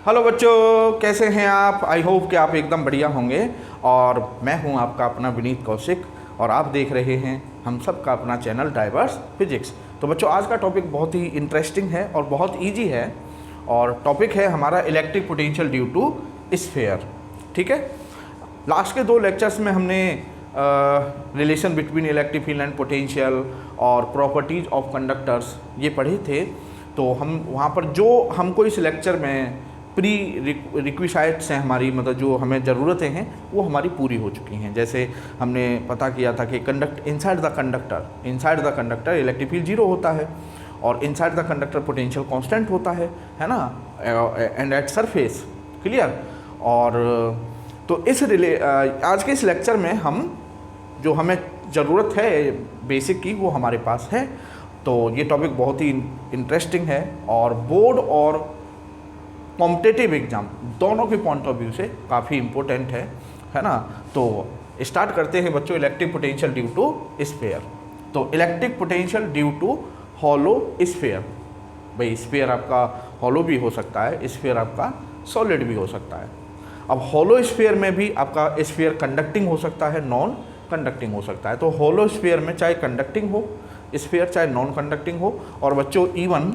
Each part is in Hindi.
हेलो बच्चों, कैसे हैं आप? आई होप कि आप एकदम बढ़िया होंगे। और मैं हूं आपका अपना विनीत कौशिक और आप देख रहे हैं हम सब का अपना चैनल डाइवर्स फिजिक्स। तो बच्चों, आज का टॉपिक बहुत ही इंटरेस्टिंग है और बहुत इजी है। और टॉपिक है हमारा electric potential due to sphere. ठीक है, लास्ट के 2 लेक्चर्स में हमने relation between electric field and potential और प्रॉपर्टीज ऑफ कंडक्टर्स ये पढ़े थे। तो हम वहाँ पर जो हमको इस लेक्चर में प्री रिक्विसाइट्स हैं हमारी, मतलब जो हमें ज़रूरतें हैं वो हमारी पूरी हो चुकी हैं। जैसे हमने पता किया था कि inside the conductor electric field 0 होता है और inside the conductor potential constant होता है ना, एंड एट सरफेस। क्लियर? और तो आज के इस लेक्चर में हम जो हमें ज़रूरत है बेसिक की वो हमारे पास है। तो ये टॉपिक बहुत ही इंटरेस्टिंग है और बोर्ड और कॉम्पिटिटिव एग्ज़ाम दोनों के पॉइंट ऑफ व्यू से काफ़ी इम्पोर्टेंट है ना। तो स्टार्ट करते हैं बच्चों, electric potential due to sphere. तो electric potential due to hollow sphere. भाई स्फीयर आपका हॉलो भी हो सकता है, स्फीयर आपका सॉलिड भी हो सकता है। अब हॉलो स्फीयर में भी आपका स्फीयर कंडक्टिंग हो सकता है, नॉन कंडक्टिंग हो सकता है। तो हॉलो स्फीयर में चाहे कंडक्टिंग हो स्फीयर, चाहे नॉन कंडक्टिंग हो, और बच्चों इवन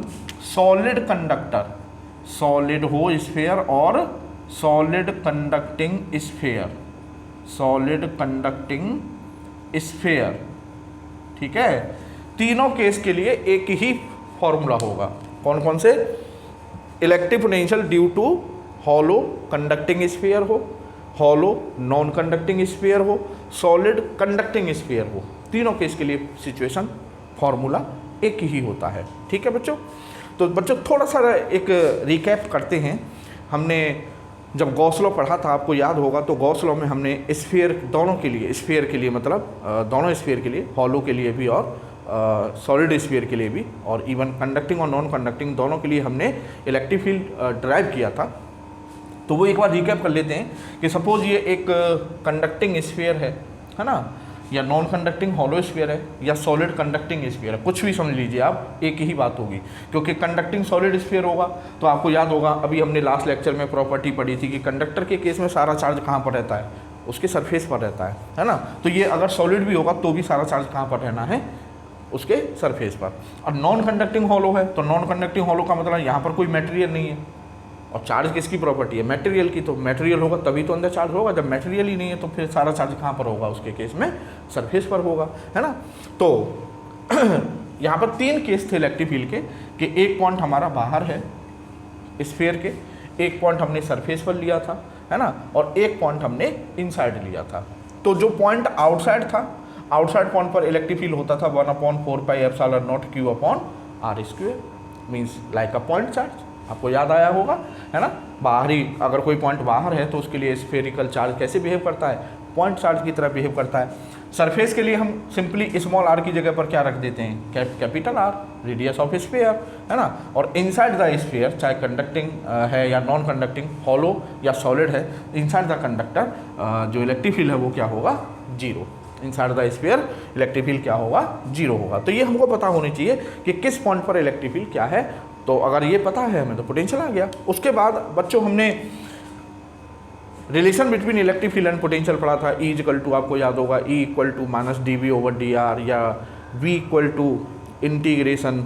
सॉलिड कंडक्टर, सॉलिड हो स्फीयर और सॉलिड कंडक्टिंग स्फीयर, ठीक है, तीनों केस के लिए एक ही फॉर्मूला होगा। कौन कौन से? Electric potential due to hollow conducting sphere हो, हॉलो नॉन कंडक्टिंग स्फीयर हो, सॉलिड कंडक्टिंग स्फीयर हो, तीनों केस के लिए सिचुएशन फॉर्मूला एक ही होता है। ठीक है बच्चों? तो बच्चों थोड़ा सा एक रिकैप करते हैं। हमने जब गॉस लॉ पढ़ा था, आपको याद होगा, तो गॉस लॉ में हमने स्फीयर दोनों के लिए, स्फीयर के लिए मतलब दोनों स्फीयर के लिए, हॉलो के लिए भी और सॉलिड स्फीयर के लिए भी, और इवन कंडक्टिंग और नॉन कंडक्टिंग दोनों के लिए हमने इलेक्ट्रिक फील्ड ड्राइव किया था। तो वो एक बार रिकैप कर लेते हैं कि सपोज ये एक कंडक्टिंग स्फीयर है ना, या नॉन कंडक्टिंग हॉलो स्फीयर है, या सॉलिड कंडक्टिंग स्फीयर है, कुछ भी समझ लीजिए आप, एक ही बात होगी। क्योंकि कंडक्टिंग सॉलिड स्फीयर होगा तो आपको याद होगा, अभी हमने लास्ट लेक्चर में प्रॉपर्टी पढ़ी थी कि कंडक्टर के केस में सारा चार्ज कहाँ पर रहता है? उसके सरफेस पर रहता है ना। तो ये अगर सॉलिड भी होगा तो भी सारा चार्ज कहाँ पर रहना है? उसके सरफेस पर। और नॉन कंडक्टिंग हॉलो है तो नॉन कंडक्टिंग हॉलो का मतलब यहाँ पर कोई मटेरियल नहीं है। और चार्ज किसकी प्रॉपर्टी है? मटेरियल की। तो मटेरियल होगा तभी तो अंदर चार्ज होगा, जब मटेरियल ही नहीं है तो फिर सारा चार्ज कहाँ पर होगा? उसके केस में सरफेस पर होगा, है ना। तो यहाँ पर 3 केस थे इलेक्ट्रिक फील्ड के, कि एक पॉइंट हमारा बाहर है स्फीयर के, एक पॉइंट हमने सरफेस पर लिया था, है ना, और एक पॉइंट हमने इनसाइड लिया था। तो जो पॉइंट आउटसाइड था, आउटसाइड पॉइंट पर इलेक्ट्रिक फील्ड होता था 1/4πε0q/r², means like a point charge. आपको याद आया होगा, है ना। बाहरी अगर कोई पॉइंट बाहर है तो उसके लिए स्फेरिकल चार्ज कैसे बिहेव करता है? पॉइंट चार्ज की तरह बिहेव करता है। सरफेस के लिए हम सिंपली स्मॉल r की जगह पर क्या रख देते हैं? Capital R, radius of sphere, है ना। और इनसाइड द स्फीयर, चाहे कंडक्टिंग है या नॉन कंडक्टिंग, हॉलो या सॉलिड है, इनसाइड द कंडक्टर जो इलेक्ट्रिक फील्ड है वो क्या होगा? 0। Inside the sphere electric field क्या होगा? 0 होगा। तो ये हमको पता होनी चाहिए कि किस पॉइंट पर इलेक्ट्रिक फील्ड क्या है। तो अगर ये पता है हमें तो पोटेंशियल आ गया। उसके बाद बच्चों हमने relation between electric field and potential पढ़ा था। E इक्वल टू, आपको याद होगा, E इक्वल टू -dv/dr, या V equal to integration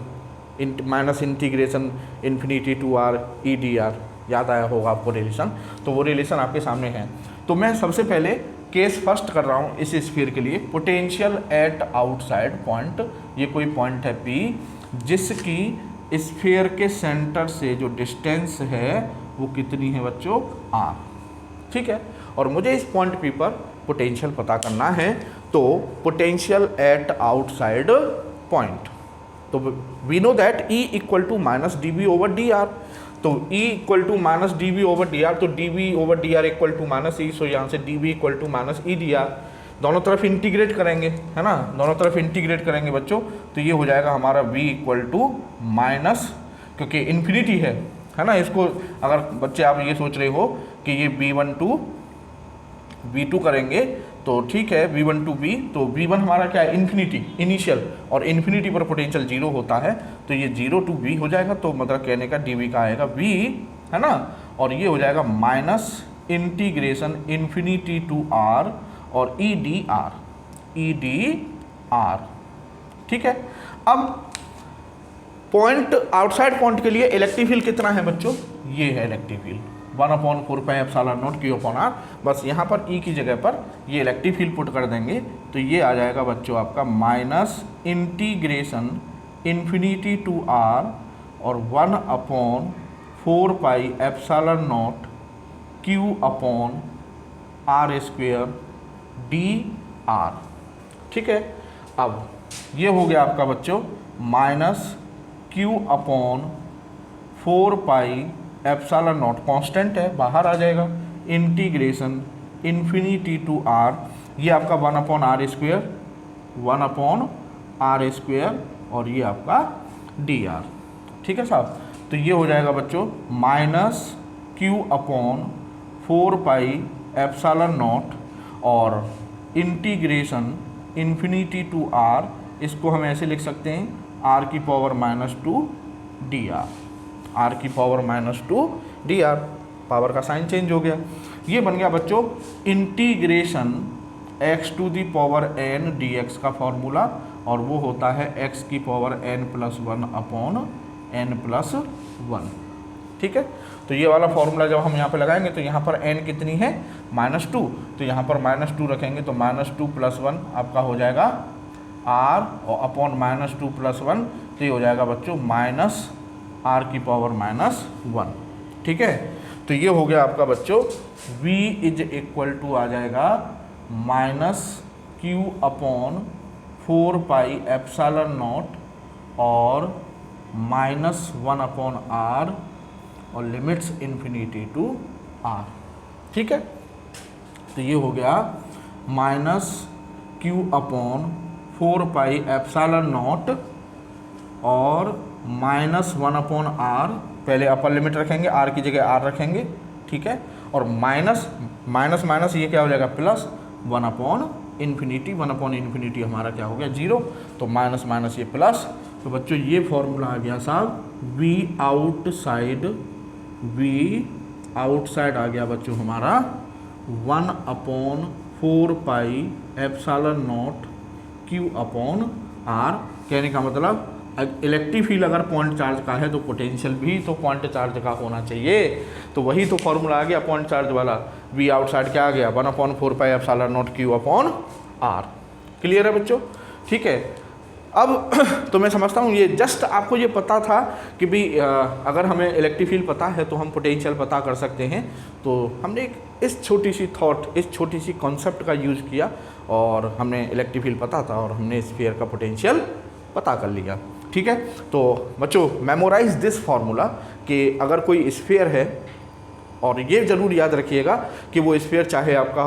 infinity to r e dr। याद आया होगा आपको रिलेशन। तो वो रिलेशन आपके सामने है। तो मैं सबसे पहले केस फर्स्ट कर रहा हूँ इस स्फीयर के लिए, पोटेंशियल एट आउटसाइड पॉइंट। ये कोई पॉइंट है P जिसकी स्फीयर के सेंटर से जो डिस्टेंस है वो कितनी है बच्चों? r। ठीक है, और मुझे इस पॉइंट P पर पोटेंशियल पता करना है। तो पोटेंशियल एट आउटसाइड पॉइंट, तो we know that E equal to -dv/dr। तो E इक्वल टू -dv/dr, तो dv/dr इक्वल टू -e, सो यहाँ से dv इक्वल टू -e/dr। दोनों तरफ इंटीग्रेट करेंगे, है ना, दोनों तरफ इंटीग्रेट करेंगे बच्चों, तो ये हो जाएगा हमारा v इक्वल टू माइनस, क्योंकि इन्फिनिटी है ना। इसको अगर बच्चे आप ये सोच रहे हो कि ये v1 to v2 करेंगे तो ठीक है, v1 to v, तो v1 हमारा क्या है? इन्फिनिटी, इनिशियल, और इन्फिनिटी पर पोटेंशियल 0 होता है, तो ये 0 to v हो जाएगा। तो मतलब कहने का dv का आएगा v, है ना, और ये हो जाएगा minus integration infinity to R और ई डी आर। ठीक है, अब पॉइंट आउटसाइड पॉइंट के लिए इलेक्ट्रिक फील्ड कितना है बच्चों, ये है इलेक्ट्रिक फील्ड 1/4πε0 बस यहाँ पर ई की जगह पर ये इलेक्ट्रिक फील्ड पुट कर देंगे तो ये आ जाएगा बच्चों आपका minus integration infinity to R और 1/4πε0 Q/r² dr। ठीक है, अब ये हो गया आपका बच्चों माइनस Q/4πε0 कांस्टेंट है, बाहर आ जाएगा, इंटीग्रेशन इन्फिनिटी टू आर, ये आपका 1/r² और ये आपका dr। ठीक है साहब, तो ये हो जाएगा बच्चों माइनस Q/4πε0 और इंटीग्रेशन इन्फिनिटी टू आर, इसको हम ऐसे लिख सकते हैं r⁻² dr, r⁻² dr, power का साइन चेंज हो गया। ये बन गया बच्चों इंटीग्रेशन x⁴n dx का फॉर्मूला और वो होता है x⁻n+1/n+1। ठीक है, तो ये वाला फॉर्मूला जब हम यहाँ पे लगाएंगे तो यहाँ पर n कितनी है -2, तो यहाँ पर -2 रखेंगे तो -2 + 1 आपका हो जाएगा r और अपॉन -2 + 1 तो ये हो जाएगा बच्चों -r⁻1। ठीक है, तो ये हो गया आपका बच्चों v = आ जाएगा -Q/4πε0 और -1/r और लिमिट्स इन्फिनिटी टू r। ठीक है, तो ये हो गया -Q/4πε0 और -1/r, पहले अपर लिमिट रखेंगे, r की जगह r रखेंगे। ठीक है, और माइनस माइनस ये क्या हो जाएगा प्लस 1/∞ हमारा क्या हो गया 0, तो माइनस माइनस ये प्लस, तो बच्चों ये फॉर्मूला आ गया साहब v आउटसाइड आ गया बच्चों हमारा 1/4πε0 Q/r। कहने का मतलब इलेक्ट्रिक फील्ड अगर पॉइंट चार्ज का है तो पोटेंशियल भी तो पॉइंट चार्ज का होना चाहिए, तो वही तो फॉर्मूला आ गया पॉइंट चार्ज वाला, v आउटसाइड क्या आ गया 1/4πε0 Q/r। क्लियर है बच्चों? ठीक है, अब तो मैं समझता हूँ ये जस्ट आपको ये पता था कि भी अगर हमें इलेक्ट्रिक फील्ड पता है तो हम पोटेंशियल पता कर सकते हैं, तो हमने एक इस छोटी सी थॉट, इस छोटी सी कॉन्सेप्ट का यूज़ किया और हमने इलेक्ट्रिक फील्ड पता था और हमने स्फीयर का पोटेंशियल पता कर लिया। ठीक है, तो बच्चों मेमोराइज दिस फार्मूला कि अगर कोई स्फीयर है, और ये ज़रूर याद रखिएगा कि वो स्फीयर चाहे आपका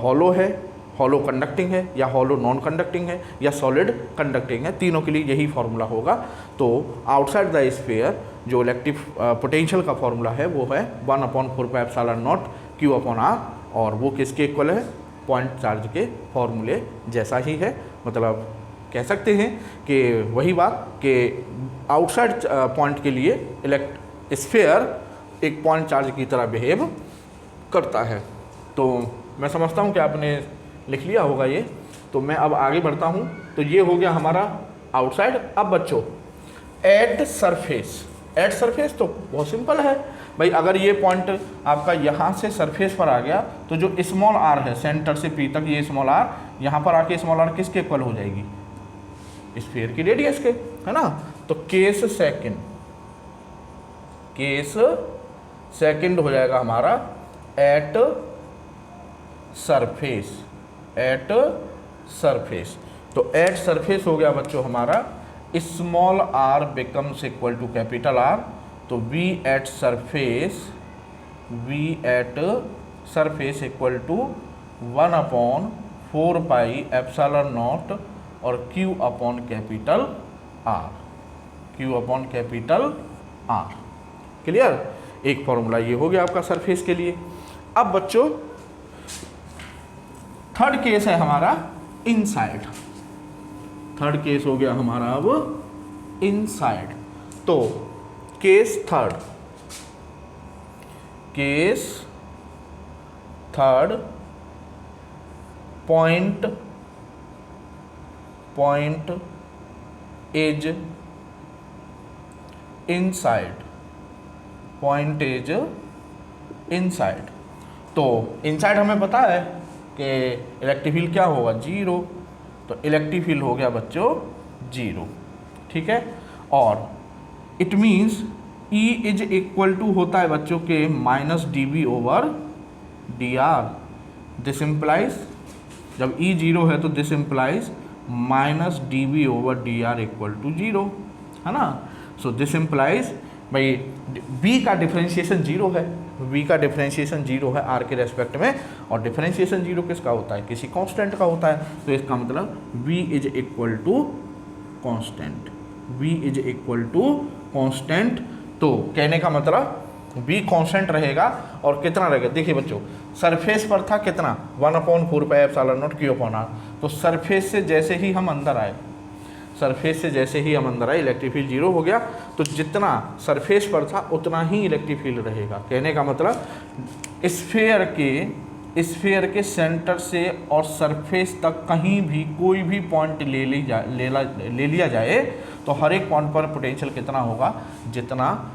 हॉलो है, हॉलो कंडक्टिंग है, या हॉलो नॉन कंडक्टिंग है, या सॉलिड कंडक्टिंग है, तीनों के लिए यही फार्मूला होगा। तो आउटसाइड द स्फीयर जो इलेक्ट्रिक पोटेंशियल का फार्मूला है वो है 1/4πε0 Q/r, और वो किसके इक्वल है, पॉइंट चार्ज के फॉर्मूले जैसा ही है। मतलब कह सकते हैं कि वही बात कि आउटसाइड पॉइंट के लिए स्फीयर एक पॉइंट चार्ज की तरह बिहेव करता है। तो मैं समझता हूँ कि आपने लिख लिया होगा ये, तो मैं अब आगे बढ़ता हूँ। तो ये हो गया हमारा आउटसाइड। अब बच्चों एट सरफेस तो बहुत सिंपल है भाई, अगर ये पॉइंट आपका यहाँ से सरफेस पर आ गया तो जो स्मॉल r है सेंटर से p तक, ये स्मॉल r यहाँ पर आके स्मॉल r किसके इक्वल हो जाएगी, स्फीयर की रेडियस के, है ना। तो केस सेकंड हो जाएगा हमारा एट सरफेस। तो एट सरफेस हो गया बच्चों हमारा small r becomes equal to capital R। तो v at surface equal to 1/4πε0 और Q/कैपिटल R। क्लियर? एक फॉर्मूला ये हो गया आपका सरफेस के लिए। अब बच्चों थर्ड केस है हमारा इनसाइड। थर्ड केस हो गया हमारा अब इनसाइड। तो case third, case third, point is inside, point is inside. तो इनसाइड हमें पता है कि इलेक्ट्रिक फील्ड क्या होगा, 0। तो इलेक्ट्रिक फील्ड हो गया बच्चों 0, ठीक है। और it means E is equal to होता है बच्चों के -dB/dr। दिस इम्प्लाइज, जब E 0 है तो this implies -dB/dr equal to 0, है ना। सो दिस इम्प्लाइज भाई B का डिफरेंशिएशन 0 है, V का डिफरेंशिएशन 0 है R के रेस्पेक्ट में, और डिफरेंशिएशन 0 किसका होता है, किसी कांस्टेंट का होता है। तो इसका मतलब V is equal to constant, V is equal to constant. तो कहने का मतलब V कांस्टेंट रहेगा और कितना रहेगा, देखिए बच्चों सरफेस पर था कितना 1/4πε0 Q/R। तो सरफेस से जैसे ही हम अंदर आए, सरफेस से जैसे ही हम अंदर आए इलेक्ट्रिक फील्ड 0 हो गया। तो जितना सरफेस पर था उतना ही इलेक्ट्रिक फील्ड रहेगा। कहने का मतलब स्फीयर के सेंटर से और सरफेस तक कहीं भी कोई भी पॉइंट ले लिया जाए तो हर एक पॉइंट पर पोटेंशियल कितना होगा, जितना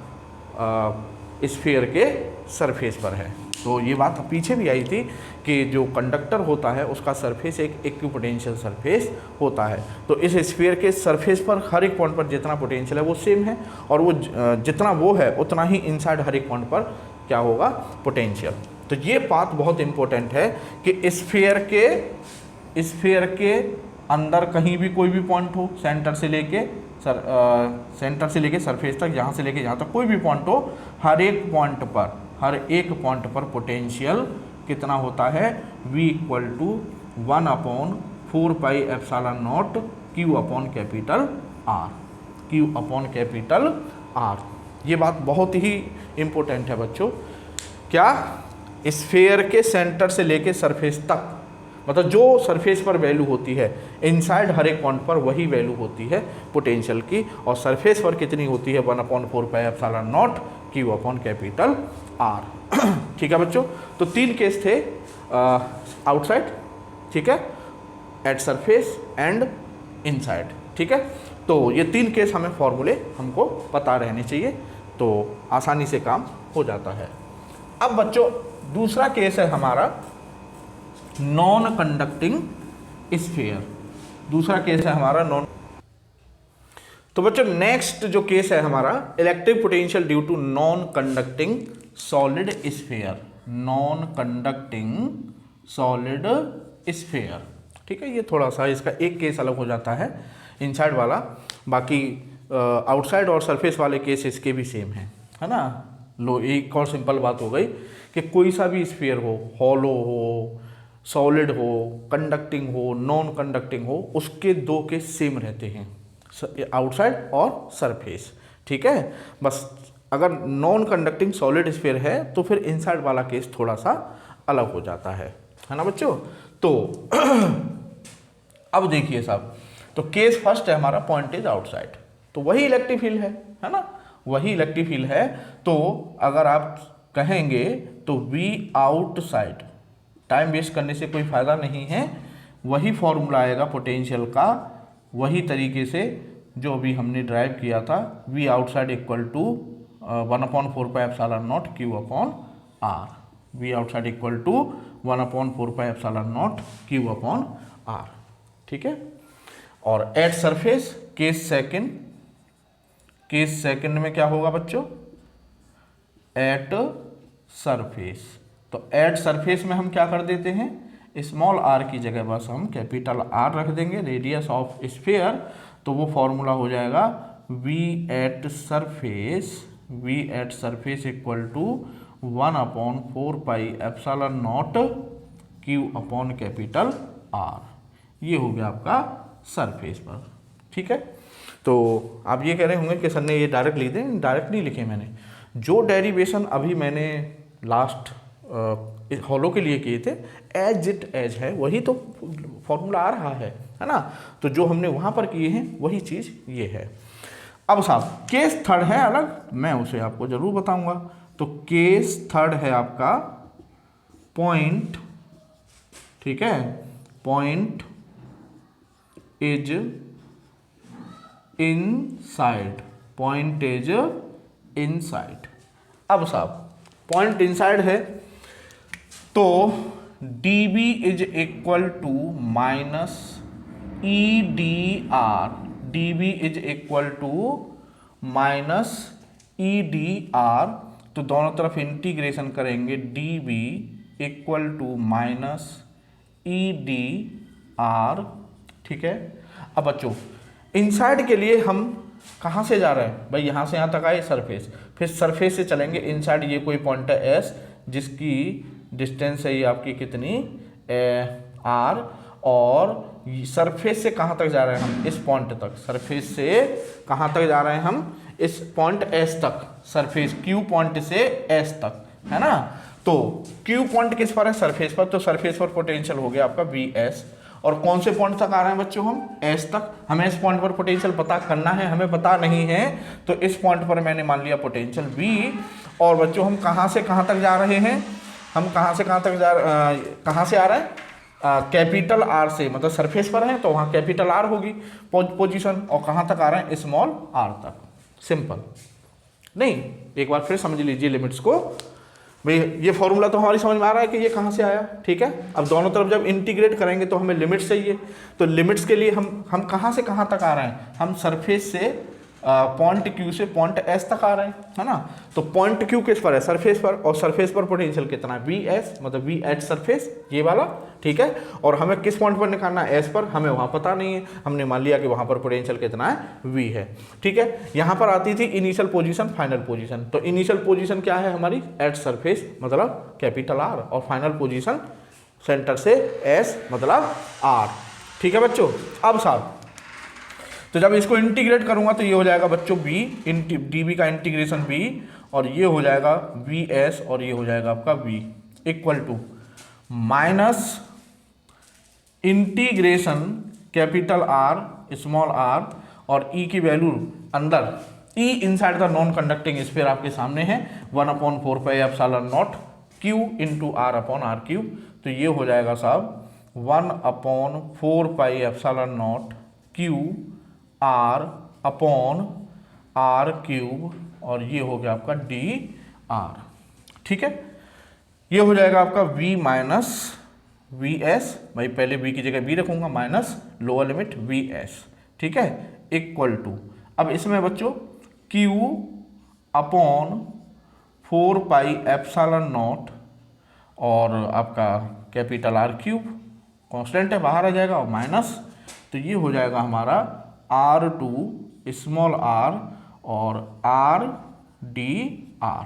स्फीयर के सरफेस पर है। तो ये बात पीछे भी आई थी कि जो कंडक्टर होता है उसका सरफेस एक इक्विपोटेंशियल सरफेस होता है। तो इस स्फीयर के सरफेस पर हर एक पॉइंट पर जितना पोटेंशियल है वो सेम है, और वो जितना वो है उतना ही इनसाइड हर एक पॉइंट पर क्या होगा, पोटेंशियल। तो ये बात बहुत इंपॉर्टेंट है कि स्फीयर के अंदर कहीं भी कोई भी पॉइंट हो, सेंटर से लेके सरफेस तक, यहाँ से लेके यहाँ तक कोई भी पॉइंट हो, हर एक पॉइंट पर पोटेंशियल कितना होता है, V इक्वल टू 1/4πε0 Q/R। ये बात बहुत ही इंपॉर्टेंट है बच्चों। क्या, स्फीयर के सेंटर से लेके सरफेस तक, मतलब जो सरफेस पर वैल्यू होती है इनसाइड हर एक पॉइंट पर वही वैल्यू होती है पोटेंशियल की, और सरफेस पर कितनी होती है 1/4πε0 Q/R। ठीक है बच्चों। तो 3 केस थे, आउटसाइड, ठीक है, एट सरफेस एंड इनसाइड, ठीक है। तो ये 3 केस हमें फॉर्मूले हमको पता रहने चाहिए, तो आसानी से काम हो जाता है। अब बच्चों दूसरा केस है हमारा नॉन कंडक्टिंग स्फीयर। दूसरा केस है हमारा नॉन। तो बच्चों नेक्स्ट जो केस है हमारा electric potential due to non conducting solid sphere, non conducting solid sphere, ठीक है। ये थोड़ा सा इसका एक केस अलग हो जाता है इनसाइड वाला, बाकी आउटसाइड और सरफेस वाले केस इसके भी सेम है ना। लो एक और सिंपल बात हो गई कि कोई सा भी स्फीयर हो, हॉलो हो, सॉलिड हो, कंडक्टिंग हो, नॉन कंडक्टिंग हो, उसके 2 केस सेम रहते हैं, आउटसाइड और सरफेस, ठीक है। बस अगर नॉन कंडक्टिंग सॉलिड स्फीयर है तो फिर इनसाइड वाला केस थोड़ा सा अलग हो जाता है ना बच्चों। तो अब देखिए साहब, तो केस फर्स्ट है हमारा पॉइंट इज आउटसाइड, तो वही इलेक्ट्रिक फील्ड है ना, वही इलेक्ट्रिक फील्ड है। तो अगर आप कहेंगे तो V आउटसाइड, टाइम वेस्ट करने से कोई फायदा नहीं है, वही फॉर्मूला आएगा पोटेंशियल का, वही तरीके से जो अभी हमने ड्राइव किया था, V outside equal to 1/4πε0 Q/R। V outside equal to 1/4πε0 Q/R, ठीक है। और एट सरफेस केस सेकंड में क्या होगा बच्चों, एट सरफेस। तो एट सरफेस में हम क्या कर देते हैं, स्मॉल r की जगह बस हम कैपिटल R रख देंगे, रेडियस ऑफ स्फीयर। तो वो फॉर्मूला हो जाएगा V at surface equal to 1/4πε0 Q/R। ये हो गया आपका सरफेस पर, ठीक है। तो आप ये कह रहे होंगे कि सर ने ये डायरेक्ट लिख दें, डायरेक्ट नहीं लिखे मैंने। जो डेरिवेशन अभी मैंने लास्ट हॉलो के लिए किए थे, एज इट एज है, वही तो फॉर्मूला आ रहा है ना। तो जो हमने वहाँ पर किए हैं वही चीज़ ये है। अब साहब केस थर्ड है अलग, मैं उसे आपको जरूर बताऊंगा। तो केस थर्ड है आपका पॉइंट, ठीक है, point is inside, point is inside. अब साहब पॉइंट इनसाइड है तो dB is equal to minus EDR, dB is equal to minus EDR। तो दोनों तरफ इंटीग्रेशन करेंगे, dB equal to minus EDR, ठीक है। अब बच्चों इनसाइड के लिए हम कहाँ से जा रहे हैं भाई, यहाँ से यहाँ तक आए सरफेस, फिर सरफेस से चलेंगे इनसाइड, ये कोई पॉइंट है S जिसकी डिस्टेंस है ये आपकी कितनी R, और सरफेस से कहाँ तक जा रहे हैं हम, इस पॉइंट तक, सरफेस से कहाँ तक जा रहे हैं हम, इस पॉइंट S तक, सरफेस Q पॉइंट से S तक, है ना। तो Q पॉइंट किस पर है, सरफेस पर, तो सरफेस पर पोटेंशियल हो गया आपका VS। और कौन से पॉइंट तक आ रहे हैं बच्चों हम, S तक। हमें इस पॉइंट पर पोटेंशियल पता करना है, हमें पता नहीं है, तो इस पॉइंट पर मैंने मान लिया पोटेंशियल V। और बच्चों हम कहाँ से कहाँ तक जा रहे हैं, हम कहाँ से कहाँ तक कहाँ से आ रहे हैं, कैपिटल R से, मतलब सरफेस पर है तो वहाँ कैपिटल R होगी पोजीशन, और कहाँ तक आ रहे हैं, स्मॉल r तक। सिंपल नहीं, एक बार फिर समझ लीजिए लिमिट्स को भाई, ये फॉर्मूला तो हमारी समझ में आ रहा है कि ये कहाँ से आया, ठीक है। अब दोनों तरफ जब इंटीग्रेट करेंगे तो हमें लिमिट्स चाहिए, तो लिमिट्स के लिए हम कहाँ से कहाँ तक आ रहे हैं, हम सरफेस से पॉइंट Q से पॉइंट S तक आ रहे हैं, है ना। तो पॉइंट Q किस पर है, सरफेस पर, और सरफेस पर पोटेंशियल कितना है, VS, मतलब V एट सरफेस, ये वाला, ठीक है। और हमें किस पॉइंट पर निकालना है, S पर, हमें वहाँ पता नहीं है, हमने मान लिया कि वहाँ पर पोटेंशियल कितना है, V है, ठीक है। यहाँ पर आती थी इनिशियल पोजीशन, फाइनल पोजीशन। तो इनिशियल पोजीशन क्या है हमारी, एट सरफेस मतलब कैपिटल R, और फाइनल पोजीशन सेंटर से S मतलब R, ठीक है बच्चों। अब साहब तो जब इसको इंटीग्रेट करूंगा तो ये हो जाएगा बच्चों B dB का इंटीग्रेशन B, और ये हो जाएगा VS, और ये हो जाएगा आपका V equal to minus integration capital R small r, और E की वैल्यू अंदर, E inside the non conducting sphere आपके सामने है, 1/4 pi epsilon not Q into R upon R cube. तो ये हो जाएगा साहब 1/4 pi epsilon not Q R upon R cube, और ये हो गया आपका DR, ठीक है। ये हो जाएगा आपका V माइनस VS, भाई पहले V की जगह V रखूंगा, माइनस लोअर लिमिट VS, ठीक है, इक्वल टू, अब इसमें बच्चों Q upon 4 pi epsilon not, और आपका कैपिटल R क्यूब कांस्टेंट है, बाहर आ जाएगा, और माइनस, तो ये हो जाएगा हमारा R2 स्मॉल r और RDR,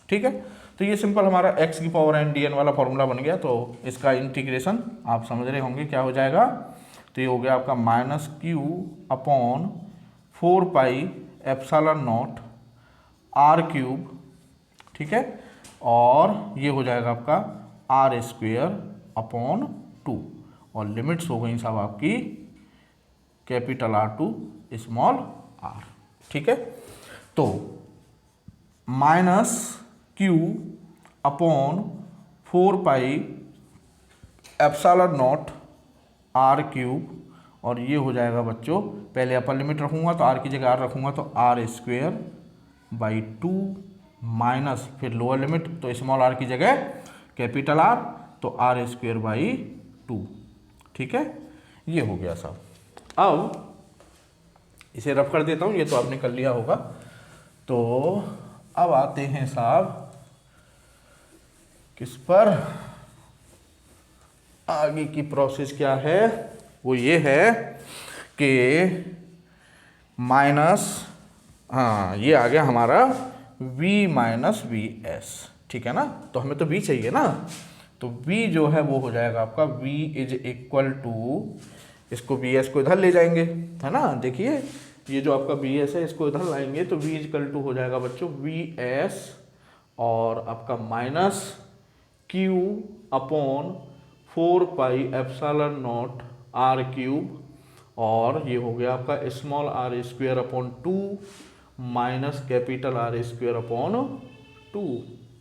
ठीक है। तो ये सिंपल हमारा x की पावर n dn वाला फॉर्मूला बन गया। तो इसका इंटीग्रेशन आप समझ रहे होंगे क्या हो जाएगा, तो ये हो गया आपका minus Q upon 4 pi epsilon not R cube, ठीक है, और ये हो जाएगा आपका R स्क्वेयर अपॉन 2, और लिमिट्स हो गई साहब आपकी capital R to small r, ठीक है। तो minus Q upon 4 pi epsilon not R cube, और ये हो जाएगा बच्चों, पहले अपर लिमिट रखूंगा तो R की जगह R रखूंगा, तो R स्क्वेयर बाई 2 माइनस, फिर लोअर लिमिट तो स्मॉल r की जगह कैपिटल R, तो R स्क्वेयर बाई 2, ठीक है। ये हो गया साहब। अब इसे रफ कर देता हूँ, ये तो आपने कर लिया होगा। तो अब आते हैं साहब किस पर, आगे की प्रोसेस क्या है, वो ये है कि माइनस, हाँ ये आ गया हमारा V माइनस VS, ठीक है ना। तो हमें तो V चाहिए ना, तो V जो है वो हो जाएगा आपका V इज इक्वल टू, इसको VS को इधर ले जाएंगे, है ना। देखिए ये जो आपका VS है इसको इधर लाएंगे तो V इक्वल टू हो जाएगा बच्चों VS, और आपका minus Q upon 4 pi epsilon not R cube, और ये हो गया आपका small R square upon 2 minus capital R square upon 2।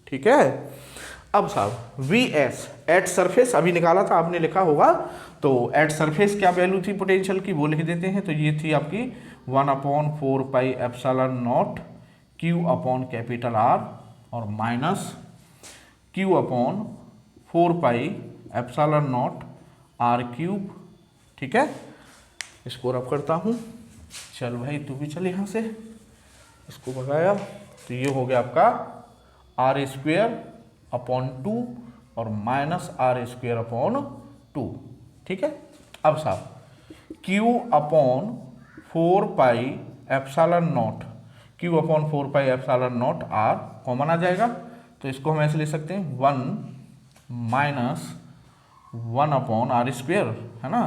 ठीक है। अब साहब वी एस एट सरफेस अभी निकाला था आपने, लिखा होगा। तो एट सरफेस क्या वैल्यू थी पोटेंशियल की, वो लिख देते हैं। तो ये थी आपकी 1/4 pi epsilon not Q upon capital R और minus Q upon 4 pi epsilon not R cube. ठीक है, इसको रब करता हूँ। चल भाई तू भी चल यहाँ से, इसको भगाया। तो ये हो गया आपका आर स्क्वेयर अपॉन 2 और माइनस आर स्क्वेयर अपॉन 2। ठीक है। अब साहब Q upon 4 pi epsilon not, Q upon 4 pi epsilon not R common आ जाएगा। तो इसको हम ऐसे ले सकते हैं 1 माइनस 1 अपॉन आर स्क्वेयर, है ना,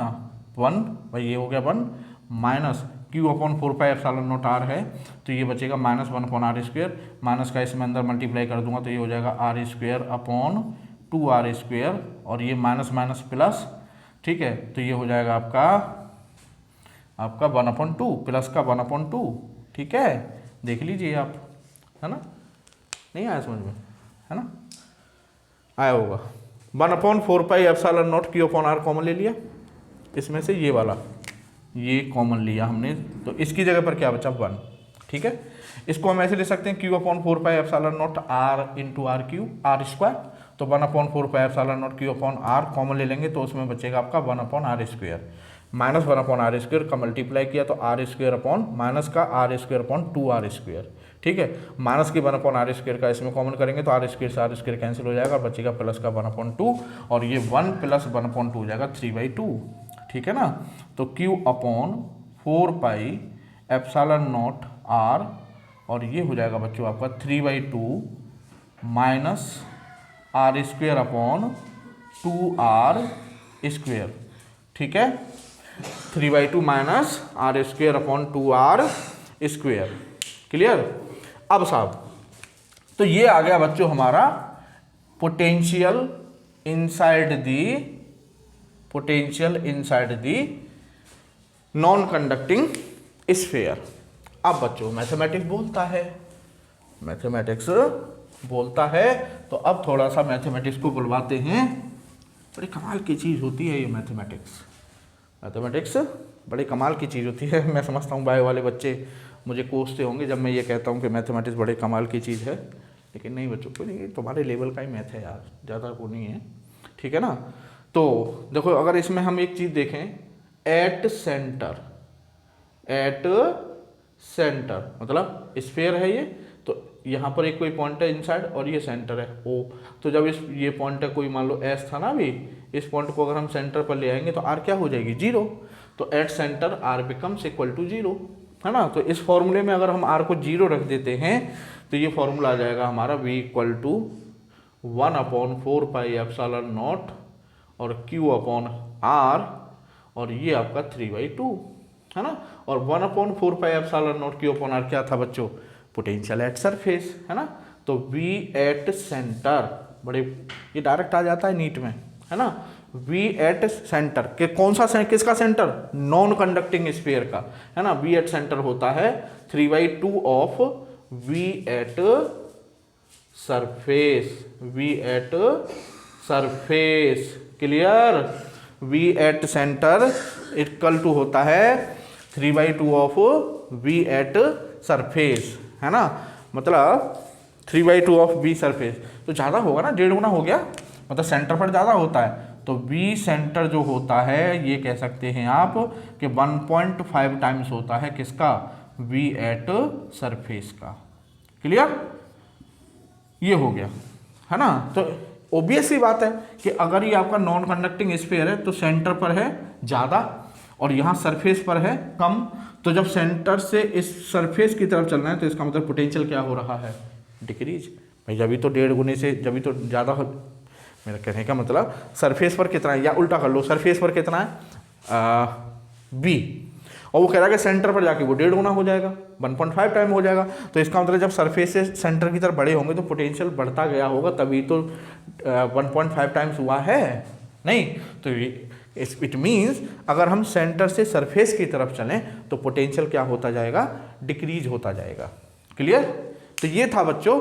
1 भाई ये हो गया 1 minus Q upon 4 pi epsilon not R है। तो ये बचेगा minus 1 upon R square, minus का इसमें अंदर मल्टीप्लाई कर दूंगा तो ये हो जाएगा R square upon 2 R square और ये माइनस माइनस प्लस। ठीक है, तो ये हो जाएगा आपका 1/2 प्लस का 1/2। ठीक है, देख लीजिए आप, है ना, नहीं आया समझ में, है ना, आया होगा। 1/4 pi epsilon not Q upon R common ले लिया, इसमें से ये वाला ये कॉमन लिया हमने, तो इसकी जगह पर क्या बचा 1। ठीक है, इसको हम ऐसे ले सकते हैं Q upon 4 pi epsilon not R into R Q R square. तो 1/4 pi epsilon not Q upon R common ले लेंगे तो उसमें बचेगा आपका 1 upon R square, minus 1 upon R square का मल्टीप्लाई किया तो आर स्क्वेयर अपॉन माइनस का R square upon 2 R square. ठीक है, माइनस की 1 अपॉन आर स्क्वेयर का इसमें कॉमन करेंगे तो आर स्क्वेयर से आर स्क्वेयर कैंसिल हो जाएगा, बचेगा प्लस का 1/2 और ये 1 प्लस 1/2 हो जाएगा 3/2। ठीक है ना, तो Q upon 4 pi epsilon not R और ये हो जाएगा बच्चों आपका 3/2 minus R square upon 2 R square. ठीक है, 3/2 minus R square upon 2 R square. Clear. अब साहब तो ये आ गया बच्चों हमारा potential inside the non conducting sphere. अब बच्चों मैथमेटिक्स बोलता है तो अब थोड़ा सा मैथमेटिक्स को बुलवाते हैं। बड़ी कमाल की चीज़ होती है ये मैथमेटिक्स बड़ी कमाल की चीज़ होती है। मैं समझता हूँ बायो वाले बच्चे मुझे कोसते होंगे जब मैं ये कहता हूँ कि मैथमेटिक्स बड़े कमाल की चीज़ है, लेकिन नहीं बच्चों को नहीं, तुम्हारे लेवल का ही मैथ है यार, ज़्यादा वो नहीं है। ठीक है ना, तो देखो अगर इसमें हम एक चीज़ देखें, एट सेंटर मतलब स्फीयर है ये, तो यहाँ पर एक कोई पॉइंट है इनसाइड और ये सेंटर है ओ। तो जब ये पॉइंट है कोई मान लो एस था ना, अभी इस पॉइंट को अगर हम सेंटर पर ले आएंगे तो आर क्या हो जाएगी 0। तो at centre R becomes equal to 0, है ना। तो इस फॉर्मूले में अगर हम आर को 0 रख देते हैं तो ये फॉर्मूला आ जाएगा हमारा v equal to 1/4 pi epsilon not और q अपॉन आर और ये आपका 3/2, है ना। और 1/4 pi epsilon not q upon R क्या था बच्चों, पोटेंशियल एट सरफेस, है ना। तो v एट सेंटर, बड़े ये डायरेक्ट आ जाता है नीट में, है ना। v एट सेंटर के कौन सा किसका सेंटर, नॉन कंडक्टिंग स्फीयर का, है ना। v एट सेंटर होता है 3/2 of v at surface, clear. v at centre equal to होता है 3/2 ऑफ v एट सरफेस, है ना। मतलब 3/2 ऑफ v सरफेस, तो ज़्यादा होगा ना, 1.5 गुना हो गया, मतलब सेंटर पर ज़्यादा होता है। तो v सेंटर जो होता है ये कह सकते हैं आप कि 1.5 टाइम्स होता है किसका, v एट सरफेस का। क्लियर, ये हो गया, है ना। तो ऑब्वियस सी बात है कि अगर ये आपका नॉन कंडक्टिंग स्फीयर है तो सेंटर पर है ज़्यादा और यहाँ सरफेस पर है कम। तो जब सेंटर से इस सरफेस की तरफ चलना है तो इसका मतलब पोटेंशियल क्या हो रहा है, डिक्रीज। भाई जब भी तो 1.5 गुने से जब भी तो ज़्यादा हो, मेरा कहने का मतलब सरफेस पर कितना है, या उल्टा कर लो, सरफेस पर कितना है b, और वो कह रहा है कि सेंटर पर जाके वो 1.5 गुना हो जाएगा, 1.5 टाइम हो जाएगा। तो इसका मतलब जब सरफेस से सेंटर की तरफ बड़े होंगे तो पोटेंशियल बढ़ता गया होगा, तभी तो 1.5 टाइम्स हुआ है, नहीं। तो ये इट मीन्स अगर हम सेंटर से सरफेस की तरफ चलें तो पोटेंशियल क्या होता जाएगा, डिक्रीज होता जाएगा। क्लियर। तो ये था बच्चों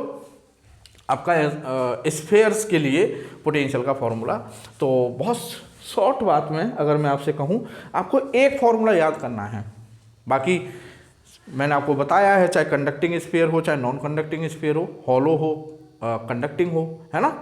आपका स्फेयर्स के लिए पोटेंशियल का फॉर्मूला। तो बहुत शॉर्ट बात में अगर मैं आपसे कहूँ, आपको एक फॉर्मूला याद करना है, बाकी मैंने आपको बताया है, चाहे कंडक्टिंग स्फीयर हो चाहे नॉन कंडक्टिंग स्फीयर हो, हॉलो हो, कंडक्टिंग हो, है ना,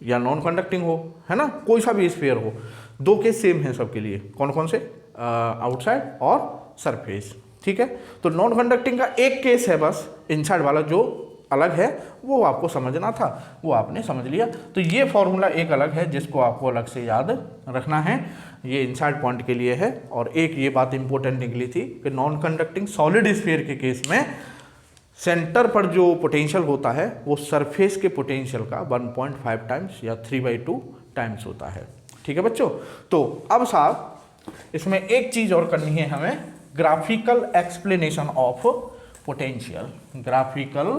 या नॉन कंडक्टिंग हो, है ना, कोई सा भी स्फीयर हो, दो केस सेम हैं सबके लिए। कौन कौन से? आउटसाइड और सरफेस। ठीक है। तो नॉन कंडक्टिंग का एक केस है बस, इनसाइड वाला जो अलग है, वो आपको समझना था, वो आपने समझ लिया। तो ये फॉर्मूला एक अलग है जिसको आपको अलग से याद रखना है, ये इनसाइड पॉइंट के लिए है। और एक ये बात इंपॉर्टेंट निकली थी कि नॉन कंडक्टिंग सॉलिड स्फीयर के केस में सेंटर पर जो पोटेंशियल होता है वो सरफेस के पोटेंशियल का 1.5 टाइम्स या 3/2 टाइम्स होता है। ठीक है बच्चों। तो अब साहब इसमें एक चीज़ और करनी है हमें, graphical explanation of potential. Graphical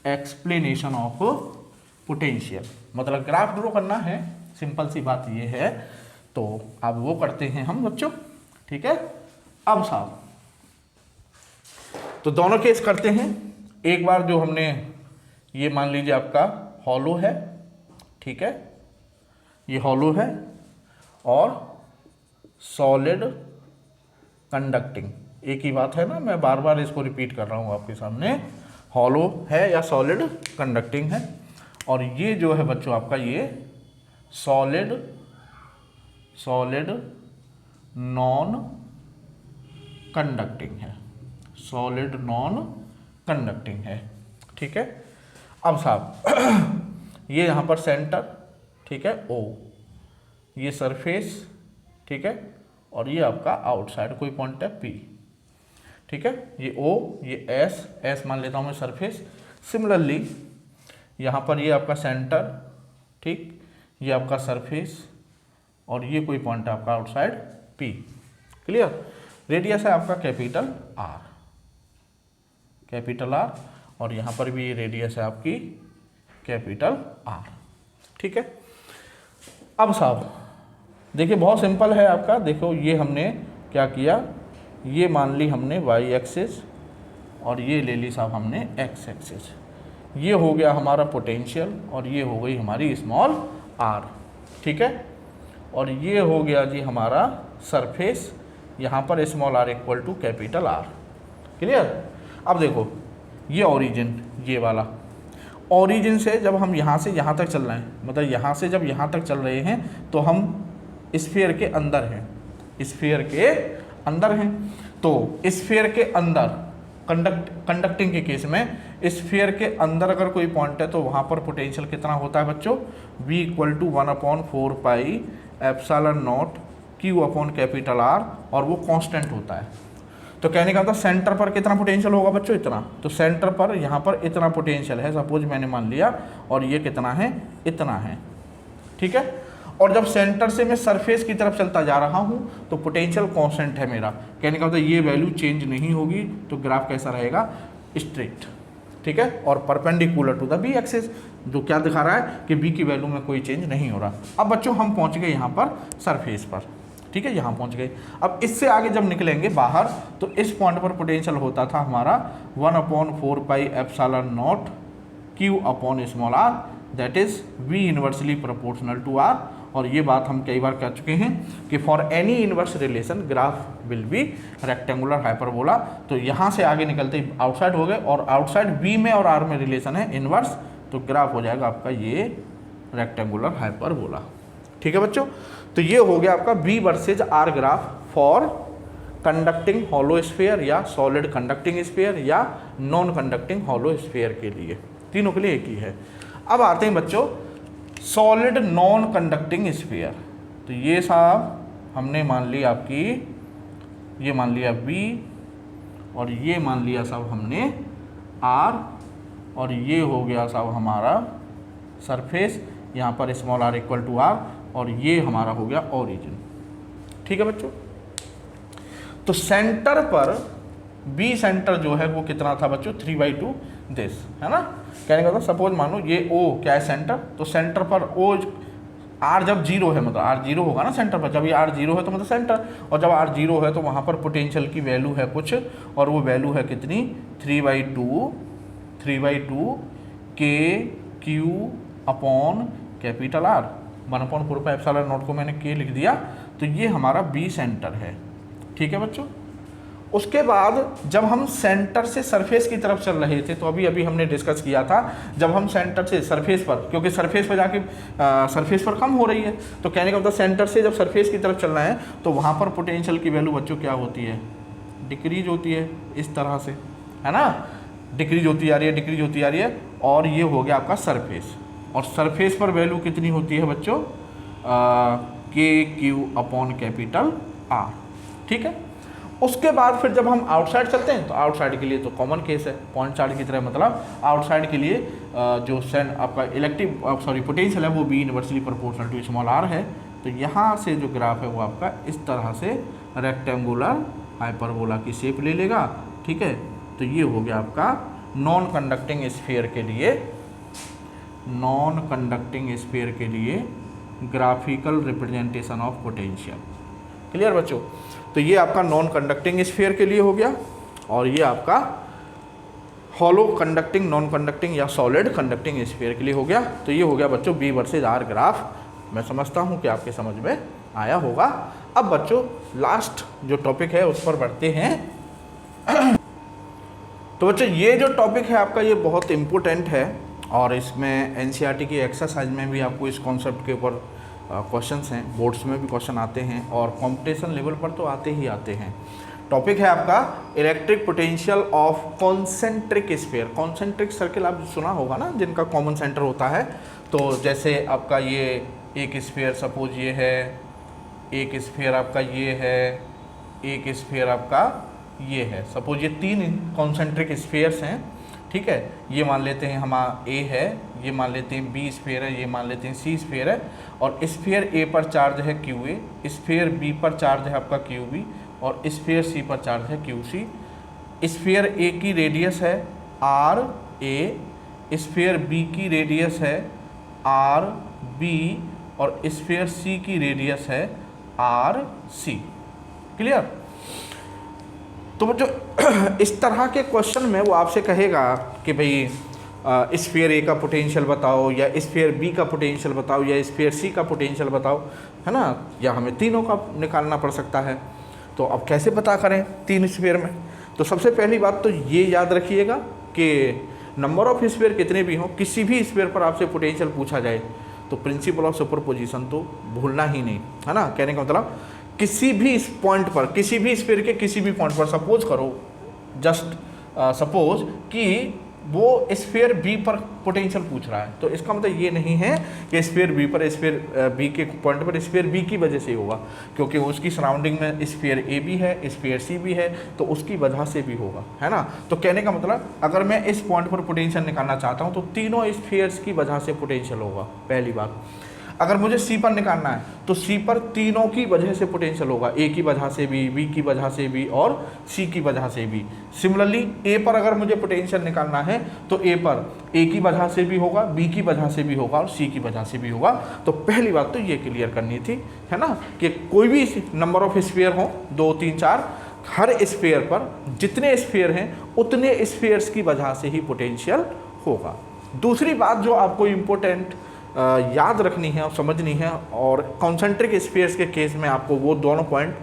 explanation of potential मतलब ग्राफ ड्रॉ करना है, सिंपल सी बात ये है। तो अब वो करते हैं हम बच्चों। ठीक है। अब साहब तो दोनों केस करते हैं। एक बार जो हमने ये मान लीजिए आपका हॉलो है, ठीक है, ये हॉलो है, और सॉलिड कंडक्टिंग, एक ही बात है ना, मैं बार बार इसको रिपीट कर रहा हूँ आपके सामने, हॉलो है या सॉलिड कंडक्टिंग है। और ये जो है बच्चों आपका ये सॉलिड नॉन कंडक्टिंग है, सॉलिड नॉन कंडक्टिंग है। ठीक है। अब साहब ये यहाँ पर सेंटर, ठीक है, ओ, ये सरफेस, ठीक है, और ये आपका आउटसाइड कोई पॉइंट है पी। ठीक है। ये ओ, ये एस मान लेता हूँ मैं सरफेस। सिमिलरली यहाँ पर ये आपका सेंटर, ठीक, ये आपका सरफेस, और ये कोई पॉइंट है आपका आउटसाइड पी। क्लियर। रेडियस है आपका कैपिटल आर, कैपिटल आर, और यहाँ पर भी ये रेडियस है आपकी कैपिटल आर। ठीक है। अब साहब देखिए बहुत सिंपल है आपका, देखो ये हमने क्या किया, ये मान ली हमने वाई एक्सिस और ये ले ली साहब हमने एक्स एक्सिस। ये हो गया हमारा पोटेंशियल और ये हो गई हमारी स्मॉल आर। ठीक है। और ये हो गया जी हमारा सरफेस, यहाँ पर small R equal to capital R. Clear. अब देखो ये ओरिजिन, ये वाला ओरिजिन से जब हम यहाँ से यहाँ तक चल रहे हैं, मतलब यहाँ से जब यहाँ तक चल रहे हैं तो हम स्फीयर के अंदर हैं, स्फीयर के अंदर हैं। तो स्फीयर के अंदर कंडक्टिंग के केस में स्फीयर के अंदर अगर कोई पॉइंट है तो वहाँ पर पोटेंशियल कितना होता है बच्चों, V equal to 1/4 pi epsilon not Q upon capital R, और वो कांस्टेंट होता है। तो कहने का मतलब सेंटर पर कितना पोटेंशियल होगा बच्चों, इतना। तो सेंटर पर यहाँ पर इतना पोटेंशियल है, सपोज मैंने मान लिया, और ये कितना है, इतना है। ठीक है। और जब सेंटर से मैं सरफेस की तरफ चलता जा रहा हूँ तो पोटेंशियल कांस्टेंट है मेरा, कहने का मतलब ये वैल्यू चेंज नहीं होगी। तो ग्राफ कैसा रहेगा, स्ट्रेट। ठीक है। और perpendicular to the B axis, जो क्या दिखा रहा है कि बी की वैल्यू में कोई चेंज नहीं हो रहा। अब बच्चों हम पहुँच गए यहाँ पर सरफेस पर, ठीक है, यहाँ पहुँच गए। अब इससे आगे जब निकलेंगे बाहर तो इस पॉइंट पर पोटेंशियल होता था हमारा 1/4 pi epsilon not Q upon small r, that is V inversely proportional to R। और ये बात हम कई बार कह चुके हैं कि for any inverse relation graph will be rectangular hyperbola. तो यहाँ से आगे निकलते ही आउटसाइड हो गए, और आउटसाइड V में और R में रिलेशन है इनवर्स, तो ग्राफ हो जाएगा आपका ये रेक्टेंगुलर हाइपरबोला। ठीक है बच्चों। तो ये हो गया आपका V versus R graph for conducting hollow sphere या सॉलिड कंडक्टिंग स्फीयर या नॉन कंडक्टिंग हॉलो स्फीयर के लिए, तीनों के लिए एक ही है। अब आते हैं बच्चों सॉलिड नॉन कंडक्टिंग स्फीयर। तो ये साहब हमने मान ली आपकी, ये मान लिया V, और ये मान लिया साहब हमने R, और ये हो गया साहब हमारा सरफेस, यहाँ पर small r equal to R, और ये हमारा हो गया ओरिजिन। ठीक है बच्चों। तो सेंटर पर B सेंटर जो है वो कितना था बच्चों, 3/2 दिस, है ना। कहने का मतलब सपोज मानो ये O क्या है, सेंटर। तो सेंटर पर O आर जब जीरो है मतलब आर जीरो होगा ना सेंटर पर, जब ये आर जीरो है तो मतलब सेंटर, और जब आर जीरो है तो वहाँ पर पोटेंशियल की वैल्यू है कुछ, और वो वैल्यू है कितनी 3/2 के क्यू अपॉन कैपिटल आर, 1/4πε0 को मैंने के लिख दिया, तो ये हमारा बी सेंटर है। ठीक है बच्चों। उसके बाद जब हम सेंटर से सरफेस की तरफ चल रहे थे, तो अभी अभी हमने डिस्कस किया था, जब हम सेंटर से सरफेस पर, क्योंकि सरफेस पर जाके सरफेस पर कम हो रही है, तो कहने का मतलब सेंटर से जब सरफेस की तरफ चलना है तो वहाँ पर पोटेंशियल की वैल्यू बच्चों क्या होती है, डिक्रीज होती है, इस तरह से, है ना, डिक्रीज होती आ रही है, डिक्रीज होती आ रही है, और ये हो गया आपका सरफेस, और सरफेस पर वैल्यू कितनी होती है बच्चों, के क्यू अपॉन कैपिटल आर। ठीक है। उसके बाद फिर जब हम आउटसाइड चलते हैं, तो आउटसाइड के लिए तो कॉमन केस है, पॉइंट चार्ज की तरह, मतलब आउटसाइड के लिए जो आपका इलेक्ट्रिक पोटेंशियल है वो B inversely proportional to small R है। तो यहाँ से जो ग्राफ है वो आपका इस तरह से रेक्टेंगुलर हाइपरबोला की शेप ले लेगा। ठीक है। तो ये हो गया आपका नॉन कंडक्टिंग स्फीयर के लिए, नॉन कंडक्टिंग स्फीयर के लिए graphical representation of potential. Clear बच्चों। तो ये आपका नॉन कंडक्टिंग स्फीयर के लिए हो गया, और ये आपका हॉलो कंडक्टिंग, नॉन कंडक्टिंग या सॉलिड कंडक्टिंग स्फीयर के लिए हो गया। तो ये हो गया बच्चों बी वर्सेज आर ग्राफ। मैं समझता हूँ कि आपके समझ में आया होगा। अब बच्चों लास्ट जो टॉपिक है उस पर बढ़ते हैं। तो बच्चों ये जो टॉपिक है आपका, ये बहुत इम्पोर्टेंट है, और इसमें एनसीईआरटी की एक्सरसाइज में भी आपको इस कॉन्सेप्ट के ऊपर क्वेश्चंस हैं, बोर्ड्स में भी क्वेश्चन आते हैं, और कंपटीशन लेवल पर तो आते ही आते हैं। टॉपिक है आपका electric potential of concentric sphere. Concentric circle आप सुना होगा ना, जिनका कॉमन सेंटर होता है। तो जैसे आपका ये एक स्फीयर सपोज ये है, एक स्फीयर आपका ये है, एक स्फीयर आपका ये है, सपोज ये 3 कॉन्सेंट्रिक स्फीयर्स हैं। ठीक है। ये मान लेते हैं हमारा ए है, ये मान लेते हैं बी स्फीयर है, ये मान लेते हैं सी स्फीयर है, और स्फीयर ए पर चार्ज है क्यू ए, स्फीयर बी पर चार्ज है आपका क्यू बी, और स्फीयर सी पर चार्ज है क्यू सी। स्फीयर ए की रेडियस है आर ए, स्फीयर बी की रेडियस है आर बी, और स्फीयर सी की रेडियस है आर सी। क्लियर। तो जो इस तरह के क्वेश्चन में वो आपसे कहेगा कि भाई स्फीयर ए का पोटेंशियल बताओ, या स्फीयर बी का पोटेंशियल बताओ, या स्फीयर सी का पोटेंशियल बताओ, है ना, या हमें तीनों का निकालना पड़ सकता है। तो अब कैसे पता करें 3 स्फीयर में? तो सबसे पहली बात तो ये याद रखिएगा कि नंबर ऑफ स्फीयर कितने भी हों, किसी भी स्फीयर पर आपसे पोटेंशियल पूछा जाए तो प्रिंसिपल ऑफ सुपरपोजिशन तो भूलना ही नहीं, है ना। कहने का मतलब किसी भी इस पॉइंट पर, किसी भी स्फीयर के किसी भी पॉइंट पर, सपोज करो, जस्ट सपोज कि वो स्फीयर बी पर पोटेंशियल पूछ रहा है, तो इसका मतलब ये नहीं है कि स्फीयर बी पर, स्फीयर बी के पॉइंट पर स्फीयर बी की वजह से होगा, क्योंकि उसकी सराउंडिंग में स्फीयर ए भी है, स्फीयर सी भी है, तो उसकी वजह से भी होगा, है ना। तो कहने का मतलब अगर मैं इस पॉइंट पर पोटेंशियल निकालना चाहता हूँ तो तीनों स्फीयर्स की वजह से पोटेंशियल होगा, पहली बात। अगर मुझे सी पर निकालना है तो सी पर तीनों की वजह से पोटेंशियल होगा, ए की वजह से भी, बी की वजह से भी, और सी की वजह से भी। सिमिलरली ए पर अगर मुझे पोटेंशियल निकालना है तो ए पर ए की वजह से भी होगा, बी की वजह से भी होगा, और सी की वजह से भी होगा। तो पहली बात तो ये क्लियर करनी थी, है ना, कि कोई भी नंबर ऑफ स्फीयर हो, 2 3 4, हर स्फीयर पर जितने स्फीयर हैं उतने स्फीयर्स की वजह से ही पोटेंशियल होगा। दूसरी बात जो आपको इम्पोर्टेंट याद रखनी है और समझनी है, और कॉन्सेंट्रिक स्फीयर्स के केस में आपको वो दोनों पॉइंट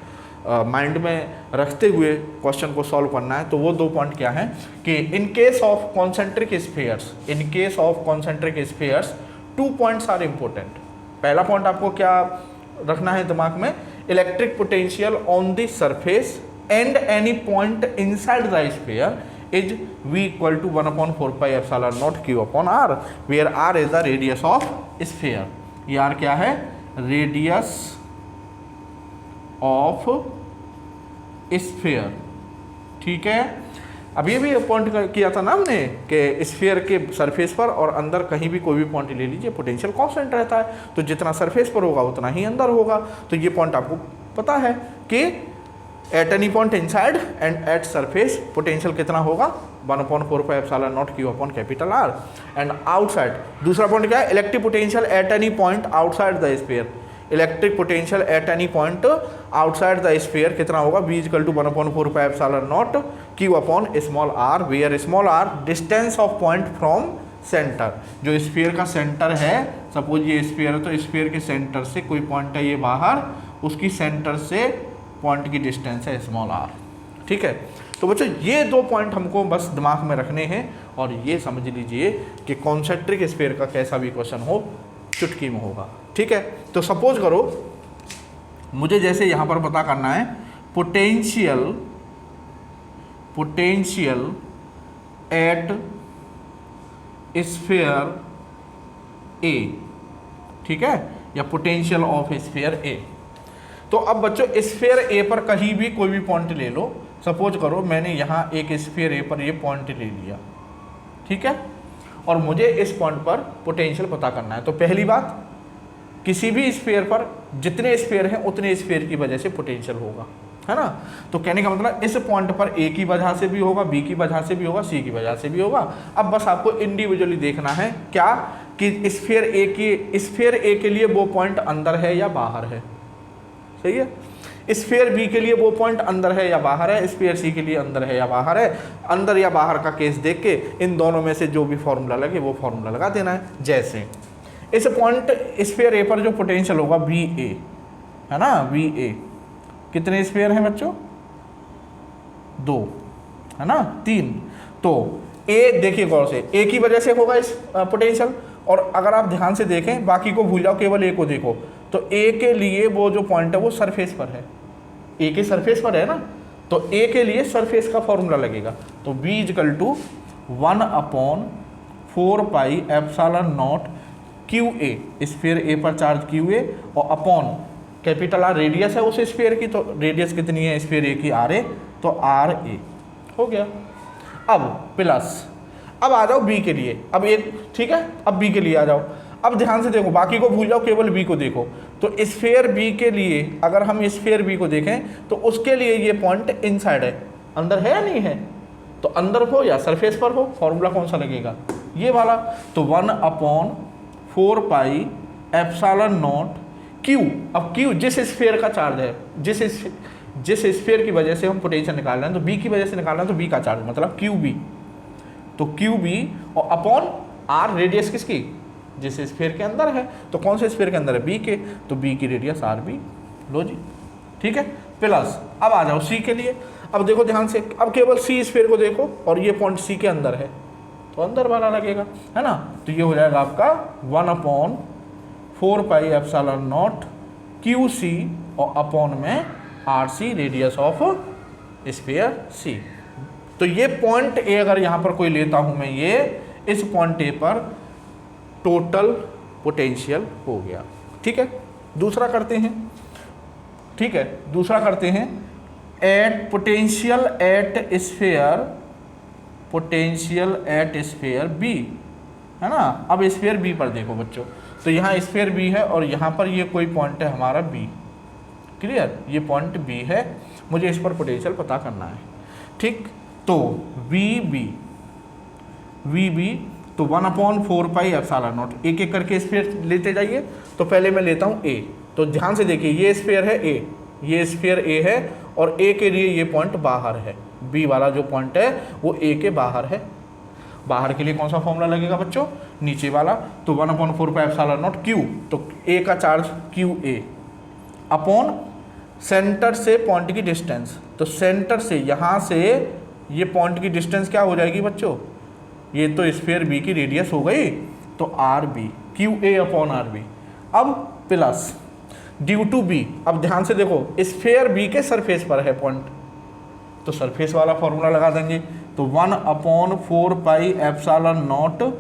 माइंड में रखते हुए क्वेश्चन को सॉल्व करना है। तो वो 2 पॉइंट क्या हैं कि in case of concentric spheres, in case of concentric spheres 2 points are important. पहला पॉइंट आपको क्या रखना है दिमाग में, electric potential on the surface and any point inside the sphere is V equal to 1/4πε0 Q upon R, where R is the radius of sphere। ये R क्या है, रेडियस ऑफ स्फीयर। ठीक है। अब ये भी पॉइंट किया था ना हमने कि स्फीयर के सरफेस पर और अंदर कहीं भी कोई भी पॉइंट ले लीजिए, पोटेंशियल कांस्टेंट रहता है, तो जितना सरफेस पर होगा उतना ही अंदर होगा। तो ये पॉइंट आपको पता है कि at any point inside and at surface potential कितना होगा, 1/4πε0 Q upon capital R। And outside दूसरा पॉइंट क्या है, electric potential at any point outside the sphere, electric potential at any point outside the sphere कितना होगा, B = 1/4πε0 Q upon small r, where small r distance of point from centre. जो स्फीयर का सेंटर है, सपोज ये स्फीयर है तो स्फीयर के सेंटर से कोई पॉइंट है ये बाहर, उसकी सेंटर से पॉइंट की डिस्टेंस है स्मॉल r। ठीक है, तो बच्चों ये दो पॉइंट हमको बस दिमाग में रखने हैं और ये समझ लीजिए कि कॉन्सेंट्रिक स्फीयर का कैसा भी क्वेश्चन हो चुटकी में होगा। ठीक है, तो सपोज करो मुझे जैसे यहाँ पर पता करना है पोटेंशियल एट स्फीयर ए, ठीक है, या पोटेंशियल ऑफ स्फीयर ए। तो अब बच्चों स्फीयर ए पर कहीं भी कोई भी पॉइंट ले लो, सपोज करो मैंने यहाँ एक स्फीयर ए पर ये पॉइंट ले लिया, ठीक है, और मुझे इस पॉइंट पर पोटेंशियल पता करना है। तो पहली बात, किसी भी स्फीयर पर जितने स्फीयर हैं उतने स्फीयर की वजह से पोटेंशियल होगा, है ना। तो कहने का मतलब इस पॉइंट पर ए की वजह से भी होगा, बी की वजह से भी होगा, सी की वजह से भी होगा। अब बस आपको इंडिविजुअली देखना है क्या कि स्फीयर ए के लिए वो पॉइंट अंदर है या बाहर है, सही है। स्फीयर बी के लिए वो पॉइंट अंदर है या बाहर है, स्फीयर सी के लिए अंदर है या बाहर है। अंदर या बाहर का केस देख के इन दोनों में से जो भी फॉर्मूला लगे वो फॉर्मूला लगा देना है। जैसे इस पॉइंट स्फीयर ए पर जो पोटेंशियल होगा बी ए, है ना, बी ए कितने स्फीयर हैं बच्चों, 2, है ना, 3। तो ए देखिए गौर से, ए की वजह से होगा इस पोटेंशियल, और अगर आप ध्यान से देखें बाकी को भूल जाओ, केवल ए को देखो, तो ए के लिए वो जो पॉइंट है वो सरफेस पर है, ए के सरफेस पर है ना, तो ए के लिए सरफेस का फॉर्मूला लगेगा। तो B = 1/4πε0 QA, स्फीयर ए पर चार्ज QA, और अपॉन कैपिटल R रेडियस है उस स्फीयर की, तो रेडियस कितनी है स्फीयर ए की, RA, तो RA हो गया। अब प्लस, अब आ जाओ बी के लिए, अब एक, ठीक है, अब बी के लिए आ जाओ। अब ध्यान से देखो, बाकी को भूल जाओ, केवल बी को देखो। तो स्फीयर बी के लिए अगर हम स्फीयर बी को देखें तो उसके लिए ये पॉइंट इनसाइड है, अंदर है या नहीं है, तो अंदर हो या सरफेस पर हो, फॉर्मूला कौन सा लगेगा, ये वाला। तो 1/4πε0 Q, अब Q जिस स्फीयर का चार्ज है, जिस स्फीयर की वजह से हम पोटेंशियल निकाल रहे हैं, तो बी की वजह से निकाल रहे हैं, तो बी का चार्ज मतलब QB, तो QB और अपॉन R रेडियस किसकी, जिस स्फीयर के अंदर है, तो कौन से स्फीयर के अंदर है, बी के, तो बी की रेडियस RB, लो जी, ठीक है, प्लस। अब आ जाओ सी के लिए, अब देखो ध्यान से, अब केवल सी स्फीयर को देखो और ये पॉइंट सी के अंदर है, तो अंदर वाला लगेगा, है ना। तो ये हो जाएगा आपका 1/4πε0 QC और अपॉन में RC रेडियस ऑफ स्फीयर सी। तो ये पॉइंट ए अगर यहाँ पर कोई लेता हूँ मैं, ये इस पॉइंट ए पर टोटल पोटेंशियल हो गया, ठीक है। दूसरा करते हैं, ठीक है, दूसरा करते हैं at potential at sphere B, है ना। अब स्फीयर बी पर देखो बच्चों, तो यहाँ स्फीयर बी है और यहाँ पर ये कोई पॉइंट है हमारा बी, क्लियर, ये पॉइंट बी है, मुझे इस पर पोटेंशियल पता करना है, ठीक। तो वी बी तो 1/4πε0, एक एक करके स्फीयर लेते जाइए। तो पहले मैं लेता हूँ ए, तो ध्यान से देखिए ये स्फीयर है ए, ये स्फीयर ए है और ए के लिए ये पॉइंट बाहर है, बी वाला जो पॉइंट है वो ए के बाहर है। बाहर के लिए कौन सा फॉर्मूला लगेगा बच्चों, नीचे वाला, तो 1/4πε0 Q, तो ए का चार्ज QA अपॉन सेंटर से पॉइंट की डिस्टेंस, तो सेंटर से यहाँ से ये पॉइंट की डिस्टेंस क्या हो जाएगी बच्चों, ये तो स्फीयर बी की रेडियस हो गई, तो RB QA अपॉन RB। अब प्लस ड्यू टू बी, अब ध्यान से देखो स्फीयर बी के सरफेस पर है पॉइंट, तो सरफेस वाला फॉर्मूला लगा देंगे, तो 1/4πε0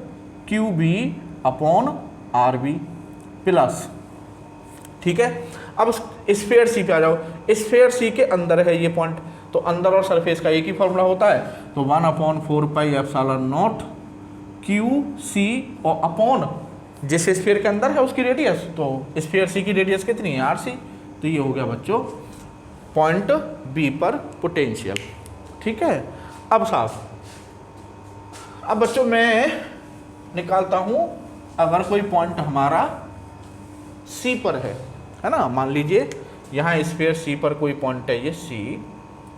QB अपॉन RB प्लस, ठीक है। अब स्फीयर सी पे आ जाओ, स्फीयर सी के अंदर है ये पॉइंट, तो अंदर और सरफेस का एक ही फॉर्मूला होता है, तो 1/4πε0 QC और अपॉन जिस स्फीयर के अंदर है उसकी रेडियस, तो स्फीयर सी की रेडियस कितनी है, RC, तो ये हो गया बच्चों पॉइंट बी पर पोटेंशियल, ठीक है। अब साफ अब बच्चों मैं निकालता हूँ, अगर कोई पॉइंट हमारा सी पर है ना, मान लीजिए यहाँ स्फीयर सी पर कोई पॉइंट है, ये सी,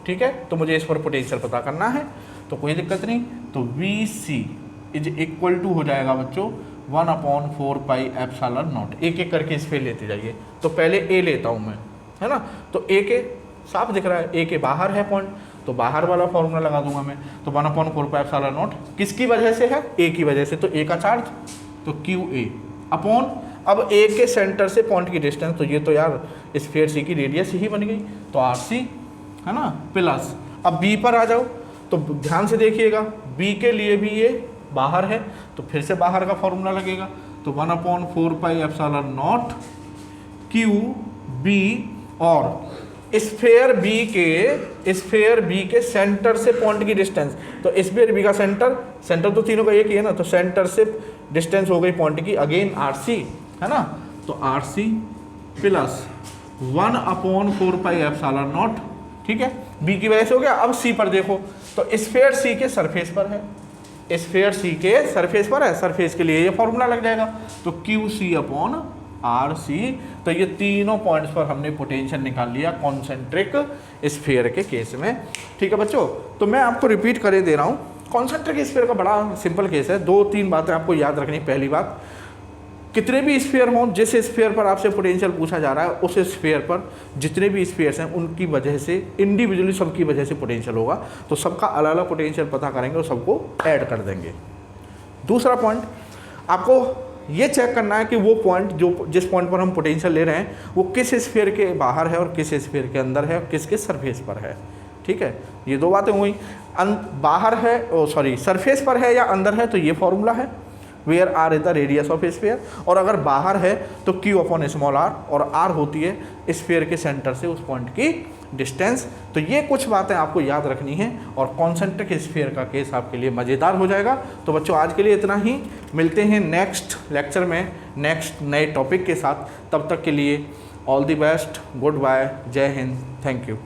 ठीक है, तो मुझे इस पर पोटेंशियल पता करना है, तो कोई दिक्कत नहीं। तो V C is equal to हो जाएगा बच्चों 1/4 पाई एप्सिलॉन नॉट। एक एक करके स्फीयर लेते जाइए। तो पहले ए लेता हूँ मैं, है ना, तो ए के साफ दिख रहा है, ए के बाहर है पॉइंट, तो बाहर वाला फॉर्मूला लगा दूंगा मैं। तो 1/4 पाई एप्सिलॉन नॉट किसकी वजह से है, ए की वजह से, तो ए का चार्ज, तो क्यू ए अपॉन, अब ए के सेंटर से पॉइंट की डिस्टेंस, तो ये तो यार स्फीयर सी की रेडियस ही बन गई, तो आर सी, है ना, प्लस, अब बी पर आ जाओ, तो ध्यान से देखिएगा, बी के लिए भी ये बाहर है, तो फिर से बाहर का फॉर्मूला लगेगा, तो 1/4 pi epsilon not Q B, और स्फीयर बी के सेंटर से पॉइंट की डिस्टेंस, तो स्फीयर बी का सेंटर तो तीनों का एक ही है ना, तो सेंटर से डिस्टेंस हो गई पॉइंट की, अगेन आर सी, है ना, तो R C plus 1/4 pi epsilon not, ठीक है, बी की वजह से हो गया। अब सी पर देखो, तो स्फीयर सी के सरफेस पर है, स्फीयर सी के सरफेस पर है, सरफेस के लिए ये फॉर्मूला लग जाएगा, तो Q C upon R C. तो ये तीनों पॉइंट्स पर हमने पोटेंशियल निकाल लिया कॉन्सेंट्रिक स्फीयर के केस में, ठीक है बच्चों। तो मैं आपको रिपीट करे दे रहा हूँ, कॉन्सेंट्रिक स्फीयर का बड़ा सिंपल केस है। 2-3 बातें आपको याद रखनी। पहली बात, कितने भी स्फीयर हों, जिस स्फीयर पर आपसे पोटेंशियल पूछा जा रहा है, उस स्फीयर पर जितने भी स्फीयर्स हैं उनकी वजह से इंडिविजुअली सबकी वजह से पोटेंशियल होगा, तो सबका अलग अलग पोटेंशियल पता करेंगे और सबको ऐड कर देंगे। दूसरा पॉइंट, आपको ये चेक करना है कि वो पॉइंट जो जिस पॉइंट पर हम पोटेंशियल ले रहे हैं वो किस स्फीयर के बाहर है और किस स्फीयर के अंदर है और किसके सरफेस पर है, ठीक है। ये 2 बातें हुई। बाहर है, सरफेस पर है या अंदर है, तो ये फॉर्मूला है, where R is the radius of sphere, और अगर बाहर है तो क्यू अपॉन स्मॉल आर, और आर होती है स्फीयर के सेंटर से उस पॉइंट की डिस्टेंस। तो ये कुछ बातें आपको याद रखनी है और कॉन्सेंट्रिक स्फीयर का केस आपके लिए मज़ेदार हो जाएगा। तो बच्चों आज के लिए इतना ही, मिलते हैं नेक्स्ट लेक्चर में नेक्स्ट नए टॉपिक के साथ। तब तक के लिए all the best, good bye, जय हिंद, थैंक यू।